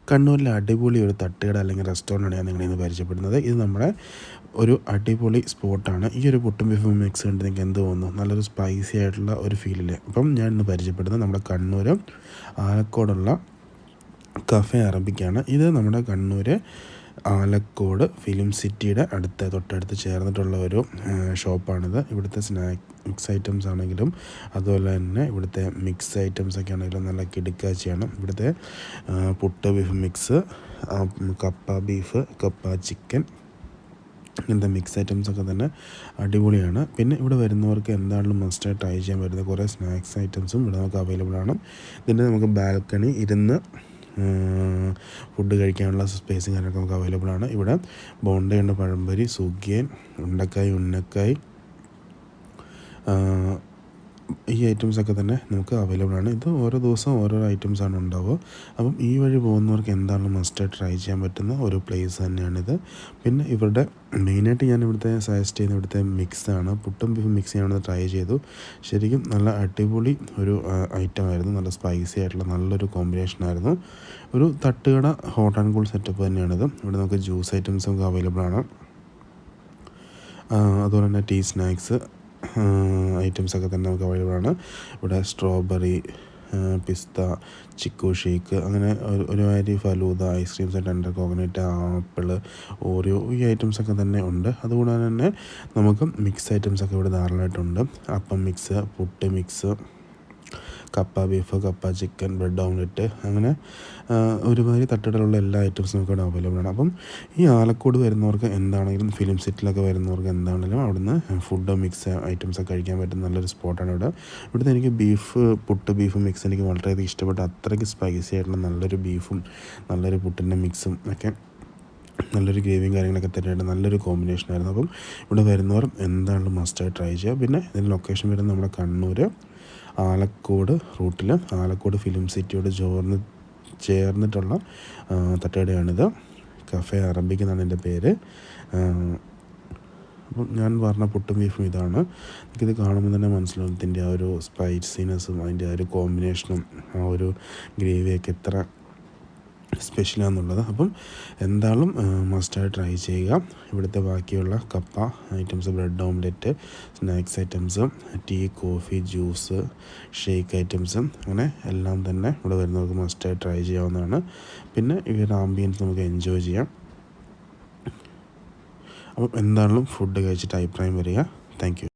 കണ്ണൂരിലെ അടിപൊളി ഒരു തട്ടുകട അല്ലെങ്കിൽ റെസ്റ്റോറൻ്റാണ് ഞാൻ നിങ്ങളെ ഇന്ന് പരിചയപ്പെടുന്നത്. ഇത് നമ്മുടെ ഒരു അടിപൊളി സ്പോട്ടാണ്. ഈ ഒരു പുട്ടും ബീഫും മിക്സ് കണ്ട് നിങ്ങൾക്ക് എന്ത് തോന്നുന്നു? നല്ലൊരു സ്പൈസി ആയിട്ടുള്ള ഒരു ഫീലില്ലേ? അപ്പം ഞാൻ ഇന്ന് പരിചയപ്പെടുന്നത് നമ്മുടെ കണ്ണൂർ ആലക്കോടുള്ള കഫേ അറബിക്കാണ്. ഇത് നമ്മുടെ കണ്ണൂർ ആലക്കോട് ഫിലിം സിറ്റിയുടെ തൊട്ടടുത്ത് ചേർന്നിട്ടുള്ള ഒരു ഷോപ്പാണിത്. ഇവിടുത്തെ സ്നാക്സ് ഐറ്റംസ് ആണെങ്കിലും അതുപോലെ തന്നെ ഇവിടുത്തെ മിക്സ് ഐറ്റംസ് ഒക്കെ ആണെങ്കിലും നല്ല കിടുക്കാച്ചിയാണ്. ഇവിടുത്തെ പുട്ട് ബീഫ് മിക്സ്, കപ്പ ബീഫ്, കപ്പ ചിക്കൻ, ഇങ്ങനത്തെ മിക്സ് ഐറ്റംസൊക്കെ തന്നെ അടിപൊളിയാണ്. പിന്നെ ഇവിടെ വരുന്നവർക്ക് എന്താണെങ്കിലും മസ്റ്റായി ട്രൈ ചെയ്യാൻ പറ്റുന്ന കുറേ സ്നാക്സ് ഐറ്റംസും ഇവിടെ നമുക്ക് അവൈലബിൾ ആണ്. ഇതിൻ്റെ നമുക്ക് ബാൽക്കണി ഇരുന്ന് ഫുഡ് കഴിക്കാനുള്ള സ്പേസും കാര്യങ്ങളൊക്കെ നമുക്ക് അവൈലബിൾ ആണ്. ഇവിടെ ബോണ്ടയുണ്ട്, പഴംപൊരി, സുഖിയൻ, ഉണ്ടക്കായ്, ഉന്നക്കായ്, ഈ ഐറ്റംസൊക്കെ തന്നെ നമുക്ക് അവൈലബിൾ ആണ്. ഇത് ഓരോ ദിവസവും ഓരോ ഐറ്റംസാണ് ഉണ്ടാവുക. അപ്പം ഈ വഴി പോകുന്നവർക്ക് എന്താണ് മസ്റ്റ് ട്രൈ ചെയ്യാൻ പറ്റുന്ന ഒരു പ്ലേസ് തന്നെയാണിത്. പിന്നെ ഇവരുടെ മെയിനായിട്ട് ഞാൻ ഇവിടുത്തെ സജസ്റ്റ് ചെയ്യുന്ന ഇവിടുത്തെ മിക്സാണ്. പുട്ടും ബീഫും മിക്സ് ഞാനത് ട്രൈ ചെയ്തു. ശരിക്കും നല്ല അടിപൊളി ഒരു ഐറ്റമായിരുന്നു. നല്ല സ്പൈസി ആയിട്ടുള്ള നല്ലൊരു കോമ്പിനേഷനായിരുന്നു. ഒരു തട്ടുകട ഹോട്ട് ആൻഡ് കൂൾ സെറ്റപ്പ് തന്നെയാണിത്. ഇവിടെ നമുക്ക് ജ്യൂസ് ഐറ്റംസ് നമുക്ക് അവൈലബിൾ ആണ്. അതുപോലെ തന്നെ ടീ സ്നാക്സ് ഐറ്റംസൊക്കെ തന്നെ നമുക്ക് അവൈലബിൾ ആണ്. ഇവിടെ സ്ട്രോബെറി, പിസ്ത, ചിക്കു ഷേക്ക്, അങ്ങനെ ഒരുമാതിരി falooda, ice creams, tender coconut, apple, Oreo, ഈ ഐറ്റംസൊക്കെ തന്നെ ഉണ്ട്. അതുകൂടാതെ തന്നെ നമുക്ക് മിക്സ് ഐറ്റംസൊക്കെ ഇവിടെ ധാരാളമായിട്ടുണ്ട്. അപ്പം മിക്സ്, പുട്ട് മിക്സ്, കപ്പ ബീഫ്, കപ്പ ചിക്കൻ, ബ്രെഡ് ഓംലെറ്റ്, അങ്ങനെ ഒരുമാതിരി തട്ടുകടയിലുള്ള എല്ലാ ഐറ്റംസും നമുക്ക് ഇവിടെ അവൈലബിൾ ആണ്. അപ്പം ഈ ആലക്കോട് വരുന്നവർക്ക് എന്താണെങ്കിലും ഫിലിം സിറ്റിയിലൊക്കെ വരുന്നവർക്ക് എന്താണെങ്കിലും അവിടുന്ന് ഫുഡ് മിക്സ് ഐറ്റംസൊക്കെ കഴിക്കാൻ പറ്റുന്ന നല്ലൊരു സ്പോട്ടാണ് ഇവിടെ. ഇവിടുത്തെ എനിക്ക് പുട്ട് ബീഫ് മിക്സ് എനിക്ക് വളരെയധികം ഇഷ്ടപ്പെട്ടു. അത്രയ്ക്ക് സ്പൈസി ആയിട്ടുള്ള നല്ലൊരു ബീഫും നല്ലൊരു പുട്ടിൻ്റെ മിക്സും ഒക്കെ നല്ലൊരു ഗ്രേവിയും കാര്യങ്ങളൊക്കെ തന്നെയായിട്ട് നല്ലൊരു കോമ്പിനേഷനായിരുന്നു. അപ്പം ഇവിടെ വരുന്നവർ എന്താണെങ്കിലും മസ്റ്റായി ട്രൈ ചെയ്യുക. പിന്നെ ഇതിൻ്റെ ലൊക്കേഷൻ വരുന്നത് നമ്മുടെ കണ്ണൂർ ആലക്കോട് റൂട്ടിൽ ആലക്കോട് ഫിലിം സിറ്റിയോട് ചേർന്നിട്ടുള്ള തട്ടുകടയാണിത്. കഫേ അറബിക് എന്നാണ് എൻ്റെ പേര്. അപ്പം ഞാൻ പറഞ്ഞ പുട്ടും ബീഫും ഇതാണ്. എനിക്കിത് കാണുമ്പോൾ തന്നെ മനസ്സിലാവും ഇതിൻ്റെ ആ ഒരു സ്പൈസിനെസ്സും അതിൻ്റെ ആ ഒരു കോമ്പിനേഷനും ആ ഒരു ഗ്രേവിയൊക്കെ എത്ര സ്പെഷ്യലാണെന്നുള്ളത്. അപ്പം എന്തായാലും മസ്റ്റായി ട്രൈ ചെയ്യുക. ഇവിടുത്തെ ബാക്കിയുള്ള കപ്പ items, bread omelette, snacks items, tea, coffee, juice, shake items, അങ്ങനെ എല്ലാം തന്നെ ഇവിടെ വരുന്നവർക്ക് മസ്റ്റായി ട്രൈ ചെയ്യാവുന്നതാണ്. പിന്നെ ഇവരുടെ ആംബിയൻസ് നമുക്ക് എൻജോയ് ചെയ്യാം. അപ്പം എന്തായാലും ഫുഡ് കഴിച്ചിട്ട് അഭിപ്രായം വരിക. Thank you.